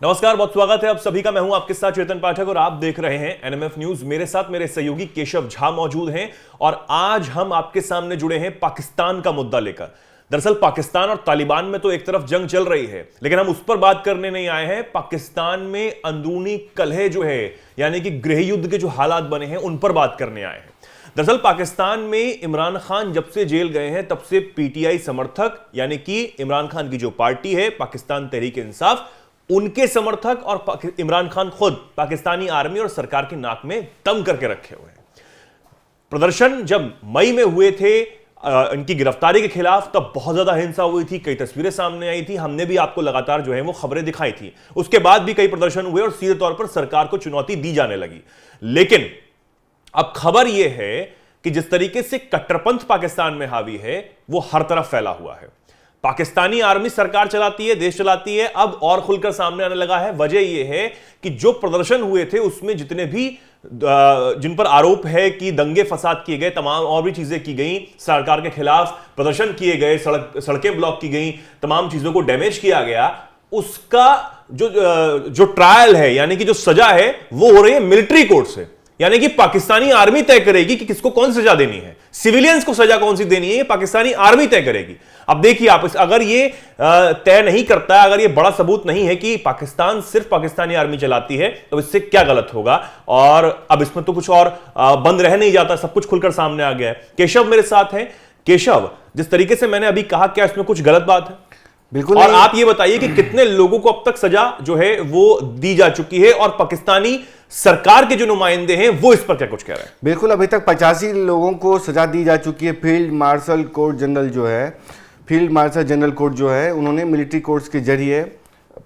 नमस्कार, बहुत स्वागत है आप सभी का। मैं हूं आपके साथ चेतन पाठक और आप देख रहे हैं एनएमएफ न्यूज। मेरे साथ मेरे सहयोगी केशव झा मौजूद हैं और आज हम आपके सामने जुड़े हैं पाकिस्तान का मुद्दा लेकर। दरअसल पाकिस्तान और तालिबान में तो एक तरफ जंग चल रही है, लेकिन हम उस पर बात करने नहीं आए हैं। पाकिस्तान में अंदरूनी कलह जो है, यानी कि गृह युद्ध के जो हालात बने हैं, उन पर बात करने आए हैं। दरअसल पाकिस्तान में इमरान खान जब से जेल गए हैं तब से पीटीआई समर्थक, यानी कि इमरान खान की जो पार्टी है पाकिस्तान तहरीक इंसाफ, उनके समर्थक और इमरान खान खुद पाकिस्तानी आर्मी और सरकार की नाक में दम करके रखे हुए हैं। प्रदर्शन जब मई में हुए थे इनकी गिरफ्तारी के खिलाफ, तब बहुत ज्यादा हिंसा हुई थी, कई तस्वीरें सामने आई थी, हमने भी आपको लगातार जो है वो खबरें दिखाई थी। उसके बाद भी कई प्रदर्शन हुए और सीधे तौर पर सरकार को चुनौती दी जाने लगी। लेकिन अब खबर यह है कि जिस तरीके से कट्टरपंथ पाकिस्तान में हावी है, वो हर तरफ फैला हुआ है। पाकिस्तानी आर्मी सरकार चलाती है, देश चलाती है, अब और खुलकर सामने आने लगा है। वजह यह है कि जो प्रदर्शन हुए थे उसमें जितने भी जिन पर आरोप है कि दंगे फसाद किए गए, तमाम और भी चीजें की गई, सरकार के खिलाफ प्रदर्शन किए गए, सड़कें ब्लॉक की गई, तमाम चीजों को डैमेज किया गया, उसका जो ट्रायल है, यानी कि जो सजा है, वो हो रही है मिलिट्री कोर्ट से। यानी कि पाकिस्तानी आर्मी तय करेगी कि किसको कौन सी सजा देनी है, सिविलियंस को सजा कौन सी देनी है, ये पाकिस्तानी आर्मी तय करेगी। अब देखिए आप, अगर ये तय नहीं करता, अगर ये बड़ा सबूत नहीं है कि पाकिस्तान सिर्फ पाकिस्तानी आर्मी चलाती है, तो इससे क्या गलत होगा। और अब इसमें तो कुछ और बंद रह नहीं जाता, सब कुछ खुलकर सामने आ गया है। केशव मेरे साथ हैं। केशव, जिस तरीके से मैंने अभी कहा, क्या इसमें कुछ गलत बात है? बिल्कुल। और आप ये बताइए कि कितने लोगों को अब तक सजा जो है वो दी जा चुकी है और पाकिस्तानी सरकार के जो नुमाइंदे हैं वो इस पर क्या कुछ कह रहे हैं? बिल्कुल, अभी तक 85 लोगों को सजा दी जा चुकी है। फील्ड मार्शल कोर्ट जनरल जो है, फील्ड मार्शल जनरल कोर्ट जो है, उन्होंने मिलिट्री कोर्ट्स के जरिए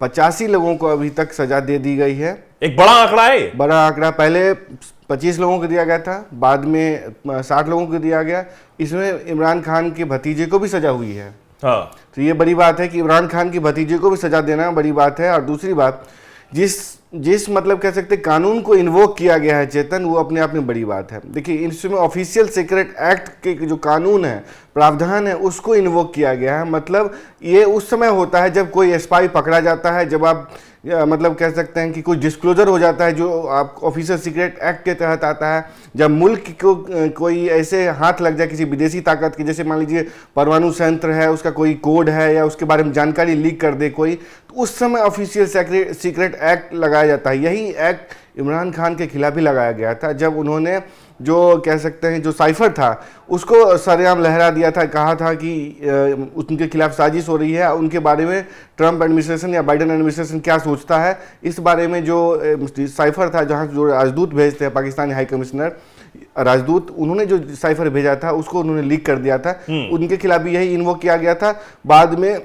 85 लोगों को अभी तक सजा दे दी गई है। एक बड़ा आंकड़ा है। बड़ा आंकड़ा। पहले 25 लोगों को दिया गया था, बाद में 60 लोगों को दिया गया। इसमें इमरान खान के भतीजे को भी सजा हुई है। हाँ। तो ये बड़ी बात है कि इमरान खान के भतीजे को भी सजा देना बड़ी बात है। और दूसरी बात, जिस मतलब कह सकते कानून को इन्वोक किया गया है चेतन, वो अपने आप में बड़ी बात है। देखिए, इसमें ऑफिशियल सीक्रेट एक्ट के जो कानून है, प्रावधान है, उसको इन्वोक किया गया है। मतलब ये उस समय होता है जब कोई स्पाई पकड़ा जाता है, जब आप मतलब कह सकते हैं कि कोई डिस्क्लोजर हो जाता है जो आप ऑफिशियल सीक्रेट एक्ट के तहत आता है, जब मुल्क को कोई ऐसे हाथ लग जाए किसी विदेशी ताकत की, जैसे मान लीजिए परमाणु संयंत्र है, उसका कोई कोड है या उसके बारे में जानकारी लीक कर दे कोई, तो उस समय ऑफिशियल सीक्रेट एक्ट लगाया जाता है। यही एक्ट इमरान खान के खिलाफ भी लगाया गया था, जब उन्होंने जो कह सकते हैं जो साइफर था उसको सरेआम लहरा दिया था, कहा था कि उनके खिलाफ साजिश हो रही है। उनके बारे में ट्रंप एडमिनिस्ट्रेशन या बाइडेन एडमिनिस्ट्रेशन क्या सोचता है, इस बारे में जो साइफर था, जहाँ जो राजदूत भेजते हैं पाकिस्तानी हाई कमिश्नर राजदूत, उन्होंने जो साइफर भेजा था उसको उन्होंने लीक कर दिया था। उनके खिलाफ भी यही इन्वोक किया गया था। बाद में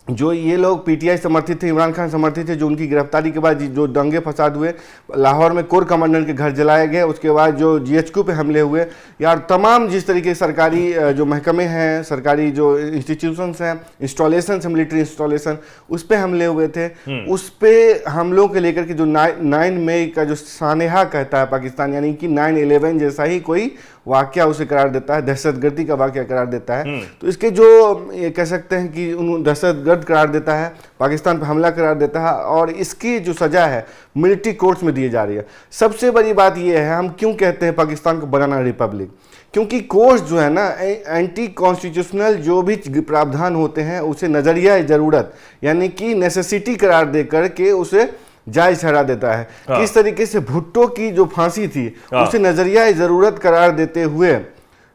जो ये लोग पीटीआई समर्थित थे, इमरान खान समर्थित थे, जो उनकी गिरफ्तारी के बाद जो दंगे फसाद हुए, लाहौर में कोर कमांडर के घर जलाए गए, उसके बाद जो जीएचक्यू पे हमले हुए, यार तमाम जिस तरीके सरकारी जो महकमे हैं, सरकारी जो इंस्टीट्यूशंस हैं, इंस्टॉलेशन, मिलिट्री इंस्टॉलेशन, उस पर हमले हुए थे। उस पर हमलों के लेकर के जो 9 मई का जो सानेहा कहता है पाकिस्तान, यानी कि 9/11 जैसा ही कोई वाकया उसे करार देता है, दहशतगर्दी का वाकया करार देता है। तो इसके जो ये कह सकते हैं कि उन्होंने दहशतगर्द करार देता है, पाकिस्तान पर हमला करार देता है, और इसकी जो सजा है मिलिट्री कोर्ट्स में दी जा रही है। सबसे बड़ी बात यह है, हम क्यों कहते हैं पाकिस्तान को बनाना रिपब्लिक, क्योंकि कोर्ट्स जो है ना, एंटी कॉन्स्टिट्यूशनल जो भी प्रावधान होते हैं उसे नजरिया ज़रूरत, यानी कि नेसेसिटी करार दे करके उसे जायज ठहरा देता है। किस तरीके से भुट्टो की जो फांसी थी उसे नजरिया ज़रूरत करार देते हुए,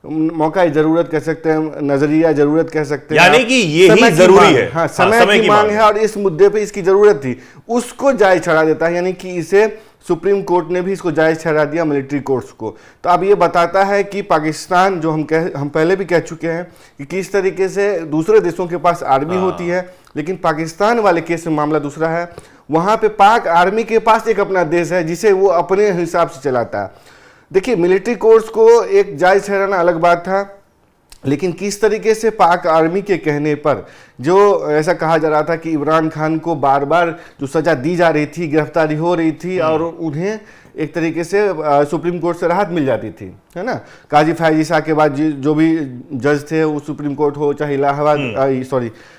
मौका ज़रूरत कह सकते हैं, नजरिया ज़रूरत कह सकते हैं, यानी कि ये ही जरूरी है। हाँ, समय की मांग है और इस मुद्दे पे इसकी ज़रूरत थी, उसको जायज ठहरा देता है। यानी कि इसे सुप्रीम कोर्ट ने भी इसको जायज ठहरा दिया मिलिट्री कोर्ट्स को। तो अब ये बताता है कि पाकिस्तान, जो हम पहले भी कह चुके हैं कि किस तरीके से दूसरे देशों के पास आर्मी होती है, लेकिन पाकिस्तान वाले केस में मामला दूसरा है। वहाँ पे पाक आर्मी के पास एक अपना देश है जिसे वो अपने हिसाब से चलाता है। देखिए, मिलिट्री कोर्ट्स को एक जायज ठहराना अलग बात था, लेकिन किस तरीके से पाक आर्मी के कहने पर जो ऐसा कहा जा रहा था कि इमरान खान को बार बार जो सजा दी जा रही थी, गिरफ्तारी हो रही थी और उन्हें एक तरीके से सुप्रीम कोर्ट से राहत मिल जाती थी, है ना। काजी फैज ईसा के बाद जो भी जज थे, वो सुप्रीम कोर्ट हो चाहे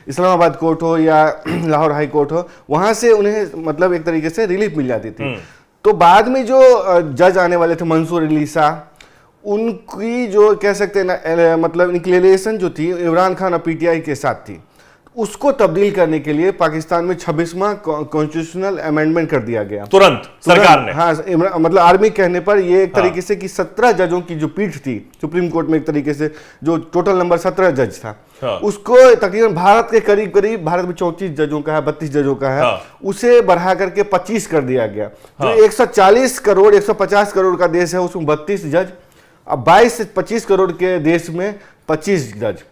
इस्लामाबाद कोर्ट हो या लाहौर हाई कोर्ट हो, वहाँ से उन्हें मतलब एक तरीके से रिलीफ मिल जाती थी। तो बाद में जो जज आने वाले थे मंसूर अली शाह, उनकी जो कह सकते हैं ना मतलब इंक्लिनेशन जो थी इमरान खान और पीटीआई के साथ थी, उसको तब्दील करने के लिए पाकिस्तान में 26वां कॉन्स्टिट्यूशनल अमेंडमेंट कर दिया गया तुरंत सरकार ने। हाँ, मतलब आर्मी कहने पर ये एक तरीके से कि 17 जजों की जो पीठ थी सुप्रीम कोर्ट में, एक तरीके से जो टोटल नंबर 17 जज था, उसको तकरीबन भारत के करीब करीब, भारत में 34 जजों का है, 32 जजों का है, उसे बढ़ा करके 25 कर दिया गया। जो 140 करोड़ 150 करोड़ का देश है, उसमें 32 जज, अब 22 से 25 करोड़ के देश में 25 जज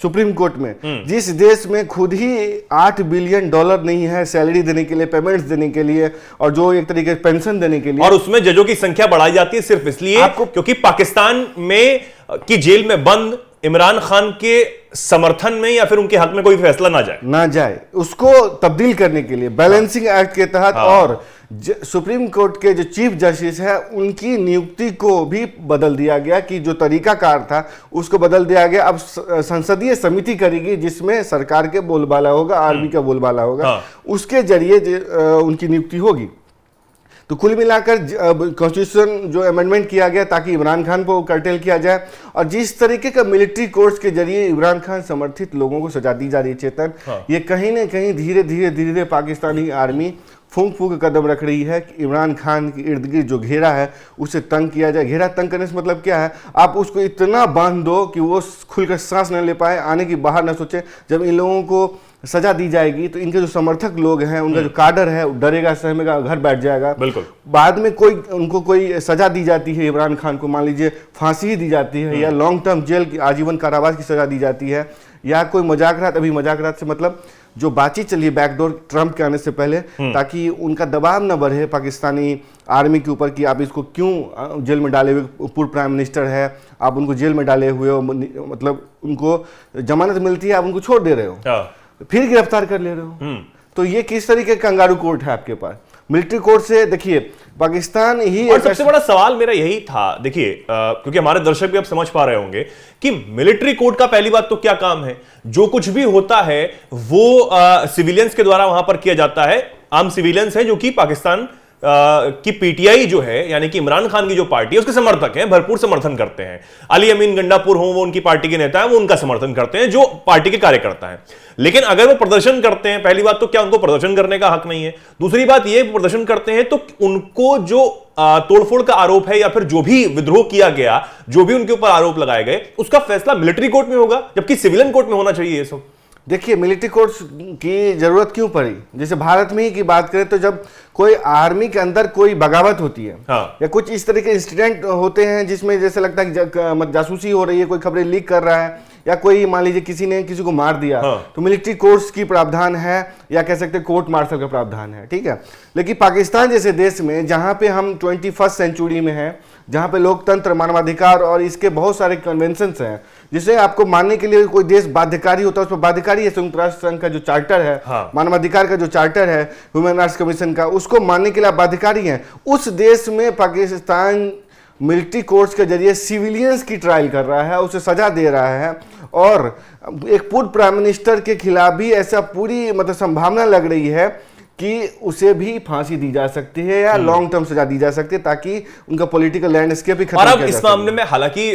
सुप्रीम कोर्ट में, जिस देश में खुद ही $8 बिलियन नहीं है सैलरी देने के लिए, पेमेंट्स देने के लिए, और जो एक तरीके से पेंशन देने के लिए, और उसमें जजों की संख्या बढ़ाई जाती है सिर्फ इसलिए क्योंकि पाकिस्तान में की जेल में बंद इमरान खान के समर्थन में या फिर उनके हक में कोई फैसला ना जाए, उसको तब्दील करने के लिए बैलेंसिंग एक्ट के तहत और सुप्रीम कोर्ट के जो चीफ जस्टिस है उनकी नियुक्ति को भी बदल दिया गया, कि जो तरीकाकार था उसको बदल दिया गया। अब संसदीय समिति करेगी जिसमें सरकार के बोलबाला होगा, आर्मी का बोलबाला होगा, उसके जरिए उनकी नियुक्ति होगी। तो कुल मिलाकर कॉन्स्टिट्यूशन जो अमेंडमेंट किया गया ताकि इमरान खान को कर्टेल किया जाए, और जिस तरीके का मिलिट्री कोर्ट्स के जरिए इमरान खान समर्थित लोगों को सजा दी जा रही है चेतन, ये कहीं ना कहीं धीरे धीरे पाकिस्तानी आर्मी फूंक कदम रख रही है कि इमरान खान के इर्द गिर्द जो घेरा है उसे तंग किया जाए। घेरा तंग करने से मतलब क्या है, आप उसको इतना बांध दो कि वो खुलकर सांस न ले पाए, आने की बाहर न सोचे। जब इन लोगों को सजा दी जाएगी तो इनके जो समर्थक लोग हैं, उनका जो काडर है, डरेगा, सहमेगा, घर बैठ जाएगा। बिल्कुल। बाद में उनको कोई सजा दी जाती है, इमरान खान को मान लीजिए फांसी ही दी जाती है, या लॉन्ग टर्म जेल की आजीवन कारावास की सजा दी जाती है, या कोई मजाकरात, अभी मजाकरात से मतलब जो बातचीत चली बैकडोर ट्रंप के आने से पहले, ताकि उनका दबाव न बढ़े पाकिस्तानी आर्मी के ऊपर कि आप इसको क्यों जेल में डाले हुए, पूर्व प्राइम मिनिस्टर है, आप उनको जेल में डाले हुए हो, मतलब उनको जमानत मिलती है, आप उनको छोड़ दे रहे हो, फिर गिरफ्तार कर ले रहे हो। तो ये किस तरीके का कंगारू कोर्ट है आपके पास? मिलिट्री कोर्ट से देखिए पाकिस्तान ही। और सबसे बड़ा सवाल मेरा यही था, देखिए क्योंकि हमारे दर्शक भी अब समझ पा रहे होंगे कि मिलिट्री कोर्ट का पहली बात तो क्या काम है, जो कुछ भी होता है वो सिविलियंस के द्वारा वहां पर किया जाता है। आम सिविलियंस है जो कि पाकिस्तान की पीटीआई जो है, यानी कि इमरान खान की जो पार्टी है उसके समर्थक हैं, भरपूर समर्थन करते हैं। अली अमीन गंडापुर हो, वो उनकी पार्टी के नेता है, वो उनका समर्थन करते हैं, जो पार्टी के कार्यकर्ता हैं। लेकिन अगर वो प्रदर्शन करते हैं, पहली बात तो क्या उनको प्रदर्शन करने का हक नहीं है? दूसरी बात ये, प्रदर्शन करते हैं तो उनको जो तोड़फोड़ का आरोप है या फिर जो भी विद्रोह किया गया, जो भी उनके ऊपर आरोप लगाए गए, उसका फैसला मिलिट्री कोर्ट में होगा, जबकि सिविलियन कोर्ट में होना चाहिए ये सब। देखिए मिलिट्री कोर्ट्स की जरूरत क्यों पड़ी? जैसे भारत में ही की बात करें तो जब कोई आर्मी के अंदर कोई बगावत होती है, या कुछ इस तरह के इंसिडेंट होते हैं जिसमें जैसे लगता है कि जासूसी हो रही है, कोई खबरें लीक कर रहा है, या कोई मान लीजिए किसी ने किसी को मार दिया, तो मिलिट्री कोर्ट्स की प्रावधान है, या कह सकते हैं कोर्ट मार्शल का प्रावधान है, ठीक है। लेकिन पाकिस्तान जैसे देश में जहां पे हम 21st सेंचुरी में हैं, जहां पे लोकतंत्र, मानवाधिकार और इसके बहुत सारे कन्वेंशंस हैं, जिसे आपको मानने के लिए कोई देश बाध्यकारी होता है, उस पर बाध्यकारी है। संयुक्त राष्ट्र संघ का जो चार्टर है, मानवाधिकार का जो चार्टर है, ह्यूमन राइट्स कमीशन का, उसको मानने के लिए आप बाध्यकारी हैं। उस देश में पाकिस्तान मिलिट्री कोर्ट्स के जरिए सिविलियंस की ट्रायल कर रहा है, उसे सजा दे रहा है, और एक पूर्व प्राइम मिनिस्टर के खिलाफ भी ऐसा पूरी मतलब संभावना लग रही है कि उसे भी फांसी दी जा सकती है या लॉन्ग टर्म सजा दी जा सकती है, ताकि उनका पॉलिटिकल लैंडस्केप ही खत्म और अब इस मामले में हालांकि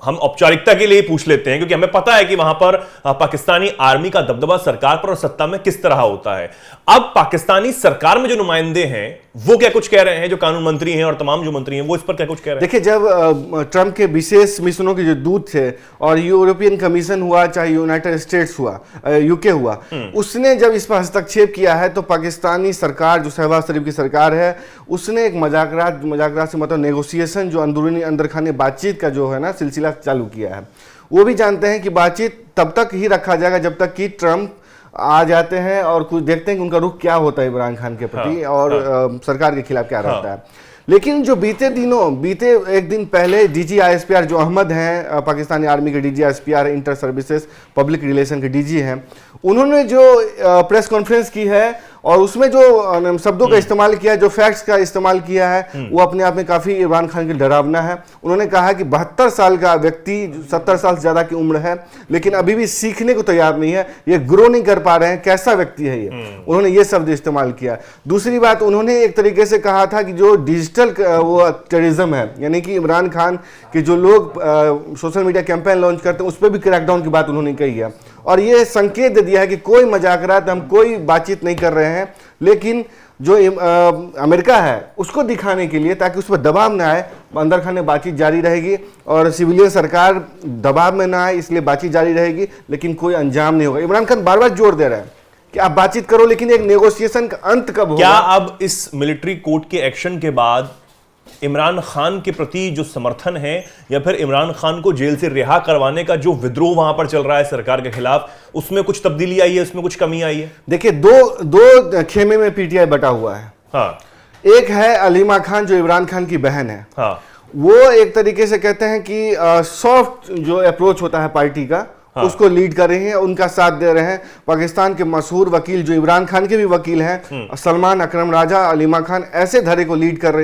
हम औपचारिकता के लिए पूछ लेते हैं, क्योंकि हमें पता है कि वहां पर पाकिस्तानी आर्मी का दबदबा सरकार पर और सत्ता में किस तरह होता है। अब पाकिस्तानी सरकार में जो नुमाइंदे हैं वो क्या कुछ कह रहे हैं, जो कानून मंत्री हैं और तमाम जो मंत्री हैं वो इस पर क्या कुछ कह रहे हैं? देखिए, जब ट्रंप के विशेष मिशनों के जो दूत थे, और यूरोपियन कमीशन हुआ, चाहे यूनाइटेड स्टेट्स हुआ, यूके हुआ, उसने जब इस पर हस्तक्षेप किया है, तो पाकिस्तानी सरकार जो शहबाज शरीफ की सरकार है, उसने एक मजाकरात से मतलब नेगोशिएशन, जो अंदरूनी अंदरखाने बातचीत का जो है ना सिलसिला चालू किया है। वो भी जानते हैं कि बातचीत तब तक ही रखा जाएगा जब तक कि ट्रंप आ जाते हैं और कुछ देखते हैं कि उनका रुख क्या होता है इमरान खान के प्रति, और सरकार के खिलाफ क्या रहता है। लेकिन जो बीते एक दिन पहले डीजी आईएसपीआर जो अहमद हैं, पाकिस्तानी आर्मी के DG ISPR inter services public relation के डीजी हैं, उन्होंने जो प्रेस कॉन्फ्रेंस की है और उसमें जो शब्दों का इस्तेमाल किया है, जो फैक्ट्स का इस्तेमाल किया है, वो अपने आप में काफ़ी इमरान खान के डरावना है। उन्होंने कहा कि 72 साल का व्यक्ति, 70 साल से ज़्यादा की उम्र है, लेकिन अभी भी सीखने को तैयार नहीं है, ये ग्रो नहीं कर पा रहे हैं, कैसा व्यक्ति है ये। उन्होंने ये शब्द इस्तेमाल किया। दूसरी बात, उन्होंने एक तरीके से कहा था कि जो डिजिटल वो टेररिज्म है, यानी कि इमरान खान के जो लोग सोशल मीडिया कैंपेन लॉन्च करते हैं, उस पर भी क्रैकडाउन की बात उन्होंने कही है और ये संकेत दे दिया है कि कोई मजाक रात, हम कोई बातचीत नहीं कर रहे हैं, लेकिन जो अमेरिका है उसको दिखाने के लिए, ताकि उस पर दबाव न आए, अंदर खाने बातचीत जारी रहेगी और सिविलियन सरकार दबाव में ना आए, इसलिए बातचीत जारी रहेगी, लेकिन कोई अंजाम नहीं होगा। इमरान खान बार बार जोर दे रहे हैं कि आप बातचीत करो, लेकिन एक नेगोशिएशन का अंत कब होगा? क्या अब इस मिलिट्री कोर्ट के एक्शन के बाद इमरान खान के प्रति जो समर्थन है या फिर इमरान खान को जेल से रिहा करवाने का जो विद्रोह वहां पर चल रहा है सरकार के खिलाफ, उसमें कुछ तब्दीली आई है, उसमें कुछ कमी आई है? देखिए, दो खेमे में पीटीआई बटा हुआ है। हाँ। एक है अलीमा खान जो इमरान खान की बहन है। हाँ। वो एक तरीके से कहते हैं कि सॉफ्ट जो अप्रोच होता है पार्टी का, उसको लीड कर रहे हैं, उनका साथ दे रहे हैं। पाकिस्तान के मशहूर वकील जो इमरान खान के भी वकील हैं, सलमान अकरम राजा, अलीमा खान, ऐसे धड़े को लीड कर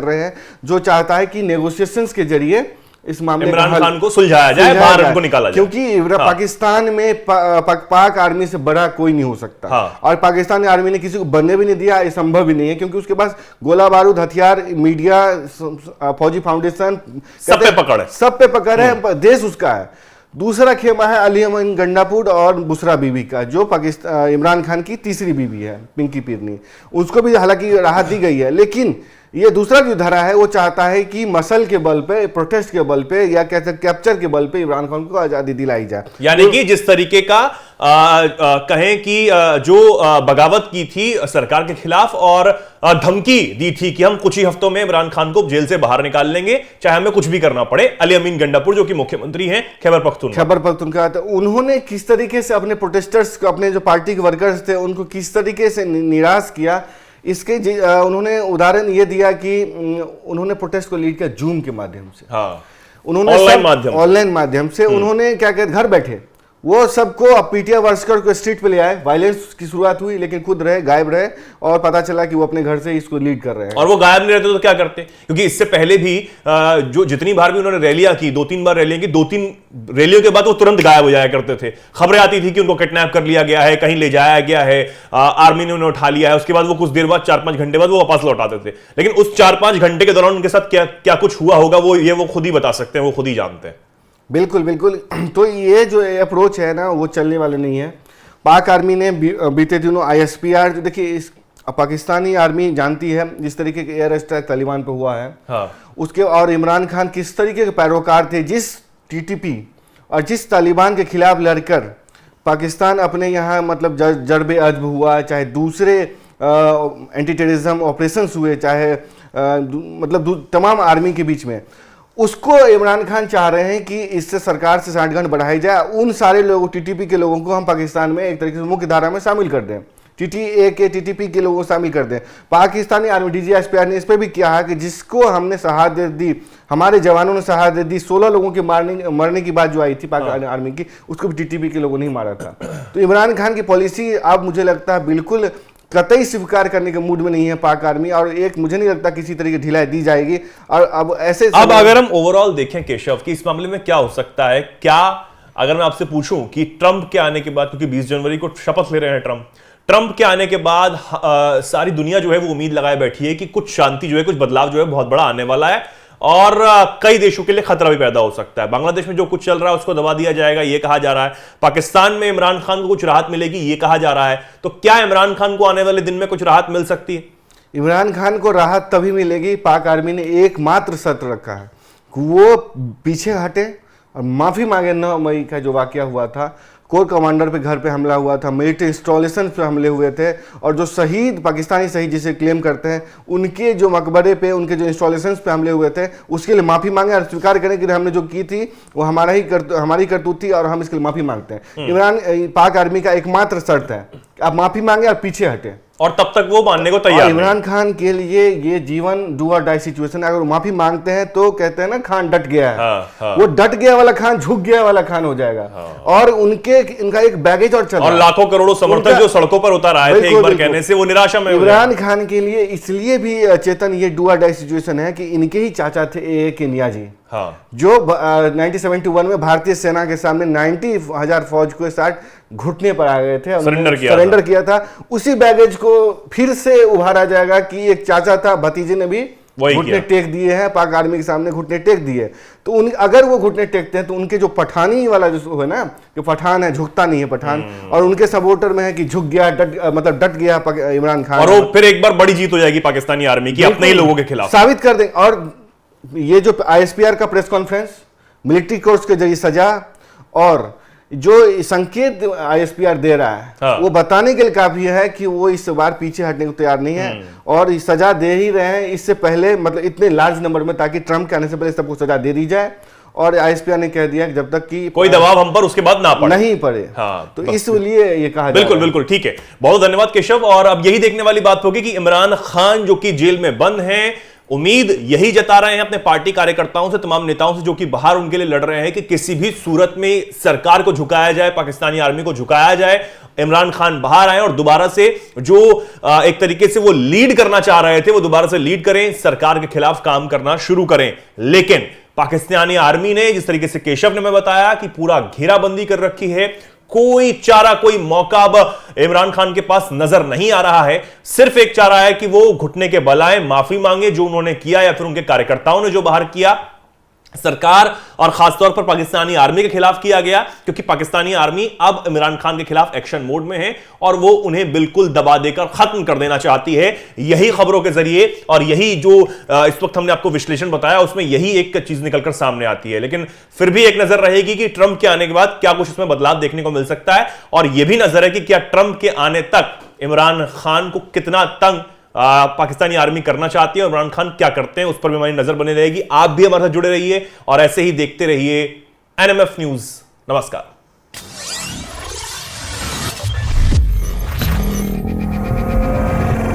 रहे हैं जो चाहता है कि नेगोशिएशंस के जरिए इस मामले इमरान खान को सुलझाया जाए, बाहर उनको निकाला जाए, क्योंकि पाकिस्तान में पाक आर्मी से बड़ा कोई नहीं हो सकता। और पाकिस्तानी आर्मी ने किसी को बनने भी नहीं दिया, ये संभव भी नहीं है, क्योंकि उसके पास गोला बारूद, हथियार, मीडिया, फौजी फाउंडेशन, सब पे पकड़ है, देश उसका है। दूसरा खेमा है अली अमीन गंडापुर और बुशरा बीबी का, जो पाकिस्तान इमरान खान की तीसरी बीबी है, पिंकी पीरनी। उसको भी हालांकि राहत दी गई है, लेकिन ये दूसरा जो धारा है वो चाहता है कि मसल के बल पे, प्रोटेस्ट के बल पे, या कहते हैं कैप्चर के बल पे इमरान खान को आजादी दिलाई जाए। यानी कि जिस तरीके का कहें कि जो बगावत की थी सरकार के खिलाफ और धमकी दी थी कि हम कुछ ही हफ्तों में इमरान खान को जेल से बाहर निकाल लेंगे, चाहे हमें कुछ भी करना पड़े, अली अमीन गंडापुर जो कि मुख्यमंत्री हैं खैबर पख्तूनख्वा, तो उन्होंने किस तरीके से अपने प्रोटेस्टर्स को, अपने जो पार्टी के वर्कर्स थे, उनको किस तरीके से निराश किया, इसके उन्होंने उदाहरण ये दिया कि उन्होंने प्रोटेस्ट को लीड किया जूम के माध्यम से। हाँ। उन्होंने ऑनलाइन माध्यम से उन्होंने क्या कहते, घर बैठे वो सबको, अब पीटीआई वर्कर को स्ट्रीट पे ले आए, वायलेंस की शुरुआत हुई, लेकिन खुद गायब रहे और पता चला कि वो अपने घर से इसको लीड कर रहे हैं। और वो गायब नहीं रहते तो क्या करते? क्योंकि इससे पहले भी जो जितनी बार भी उन्होंने रैलियां की, 2-3 बार रैलियां की, 2-3 रैलियों के बाद वो तुरंत गायब हो जाया करते थे। खबरें आती थी कि उनको किडनैप कर लिया गया है, कहीं ले जाया गया है, आर्मी ने उन्हें उठा लिया है, उसके बाद वो कुछ देर बाद 4-5 घंटे बाद वो वापस लौटाते थे। लेकिन उस 4-5 घंटे के दौरान उनके साथ क्या कुछ हुआ होगा, वो खुद ही बता सकते हैं, वो खुद ही जानते हैं। बिल्कुल बिल्कुल। तो ये जो अप्रोच है ना, वो चलने वाले नहीं है। पाक आर्मी ने बीते दिनों आईएसपीआर, जो देखिए पाकिस्तानी आर्मी जानती है जिस तरीके के एयर स्ट्राइक तालिबान पे हुआ है, उसके, और इमरान खान किस तरीके के पैरोकार थे, जिस टीटीपी और जिस तालिबान के खिलाफ लड़कर पाकिस्तान अपने यहाँ मतलब जरबे अजब हुआ, चाहे दूसरे एंटी टेररिज्म ऑपरेशंस हुए, चाहे मतलब तमाम आर्मी के बीच में, उसको इमरान खान चाह रहे हैं कि इससे सरकार से साठगांठ बढ़ाई जाए। उन सारे लोगों, टीटीपी के लोगों को हम पाकिस्तान में एक तरीके से मुख्य धारा में शामिल कर दें, टीटीपी के लोगों को शामिल कर दें। पाकिस्तानी आर्मी डीजी आईएसपीआर ने इस पर भी किया है कि जिसको हमने शहादत दी, हमारे जवानों ने शहादत दी, 16 लोगों के मरने की बात जो आई थी पाकिस्तानी आर्मी की, उसको भी टीटीपी के लोगों ने ही मारा था। तो इमरान खान की पॉलिसी अब मुझे लगता है बिल्कुल कतई स्वीकार करने के मूड में नहीं है पाक आर्मी, और एक मुझे नहीं लगता किसी तरीके की ढिलाई दी जाएगी। और अब ऐसे अगर हम ओवरऑल देखें केशव कि इस मामले में क्या हो सकता है, क्या अगर मैं आपसे पूछूं कि ट्रंप के आने के बाद, क्योंकि 20 जनवरी को शपथ ले रहे हैं ट्रंप के आने के बाद सारी दुनिया जो है वो उम्मीद लगाए बैठी है कि कुछ शांति जो है, कुछ बदलाव जो है बहुत बड़ा आने वाला है और कई देशों के लिए खतरा भी पैदा हो सकता है। बांग्लादेश में जो कुछ चल रहा है उसको दबा दिया जाएगा, ये कहा जा रहा है। पाकिस्तान में इमरान खान को कुछ राहत मिलेगी, ये कहा जा रहा है। तो क्या इमरान खान को आने वाले दिन में कुछ राहत मिल सकती है? इमरान खान को राहत तभी मिलेगी, पाक आर्मी ने एकमात्र शर्त रखा है कि वो पीछे हटे और माफी मांगे। 9 मई का जो वाकया हुआ था, कोर कमांडर पे घर पे हमला हुआ था, मिलिट्री इंस्टॉलेशन पे हमले हुए थे, और जो शहीद, पाकिस्तानी शहीद जिसे क्लेम करते हैं, उनके जो मकबरे पे, उनके जो इंस्टॉलेशन पे हमले हुए थे, उसके लिए माफ़ी मांगे और स्वीकार करें कि हमने जो की थी वो हमारी करतूत थी और हम इसके लिए माफ़ी मांगते हैं। पाक आर्मी का एकमात्र शर्त है कि आप माफ़ी मांगे और पीछे हटें। और तब तक वो मानने को तैयार नहीं। इमरान खान के लिए ये जीवन डू और डाई सिचुएशन है। अगर वो माफी मांगते हैं तो कहते हैं ना खान डट गया है। हाँ। वो डट गया वाला खान झुक गया वाला खान हो जाएगा। और इनका एक बैगेज और चल रहा है। और लाखों करोड़ों समर्थक जो सड़कों पर उतर आए थे एक बार कहने से, वो निराशा में इमरान खान के लिए इसलिए भी चेतन ये डू और डाई सिचुएशन है कि इनके ही चाचा थे ए केनिया जी, जो 1971 में भारतीय सेना के सामने 90,000 फौज के साथ घुटने पर आ गए थे, सरेंडर किया था। उसी बैगेज को फिर से उभारा जाएगा कि एक चाचा था, भतीजे ने भी घुटने टेक दिए हैं, पाक आर्मी के सामने घुटने टेक दिए। तो अगर वो घुटने टेकते हैं तो उनके जो पठानी वाला जो है ना, जो पठान है झुकता नहीं है पठान, और उनके सपोर्टर में है कि झुक गया, डट गया इमरान खान, और वो फिर एक बार बड़ी जीत हो जाएगी पाकिस्तानी आर्मी की अपने ही लोगों के खिलाफ, साबित कर दें। और ये जो ISPR का प्रेस कॉन्फ्रेंस, मिलिट्री कोर्ट्स के जरिए सजा और जो संकेत ISPR दे रहा है, वो बताने के लिए काफी है कि वो इस बार पीछे हटने को तैयार नहीं है और सजा दे ही रहे हैं इससे पहले, मतलब इतने लार्ज नंबर में, ताकि ट्रंप के आने से पहले सबको सजा दे दी जाए। और ISPR ने कह दिया कि जब तक कि कोई दबाव हम पर उसके बाद ना पड़े, नहीं पड़े। तो इसलिए ये कहा बिल्कुल ठीक है। बहुत धन्यवाद केशव। और अब यही देखने वाली बात होगी कि इमरान खान जो कि जेल में बंद हैं, उम्मीद यही जता रहे हैं अपने पार्टी कार्यकर्ताओं से, तमाम नेताओं से जो कि बाहर उनके लिए लड़ रहे हैं कि किसी भी सूरत में सरकार को झुकाया जाए, पाकिस्तानी आर्मी को झुकाया जाए, इमरान खान बाहर आए और दोबारा से जो एक तरीके से वो लीड करना चाह रहे थे वो दोबारा से लीड करें, सरकार के खिलाफ काम करना शुरू करें। लेकिन पाकिस्तानी आर्मी ने, जिस तरीके से केशव ने मैं बताया, कि पूरा घेराबंदी कर रखी है, कोई चारा, कोई मौका अब इमरान खान के पास नजर नहीं आ रहा है। सिर्फ एक चारा है कि वो घुटने के बल आए, माफी मांगे जो उन्होंने किया या फिर उनके कार्यकर्ताओं ने जो बाहर किया, सरकार और खासतौर पर पाकिस्तानी आर्मी के खिलाफ किया गया, क्योंकि पाकिस्तानी आर्मी अब इमरान खान के खिलाफ एक्शन मोड में है और वो उन्हें बिल्कुल दबा देकर खत्म कर देना चाहती है। यही खबरों के जरिए और यही जो इस वक्त हमने आपको विश्लेषण बताया उसमें यही एक चीज निकलकर सामने आती है। लेकिन फिर भी एक नजर रहेगी कि ट्रंप के आने के बाद क्या कुछ इसमें बदलाव देखने को मिल सकता है, और यह भी नजर है कि क्या ट्रंप के आने तक इमरान खान को कितना तंग पाकिस्तानी आर्मी करना चाहती है और इमरान खान क्या करते हैं, उस पर भी हमारी नजर बनी रहेगी। आप भी हमारे साथ जुड़े रहिए और ऐसे ही देखते रहिए NMF न्यूज। नमस्कार।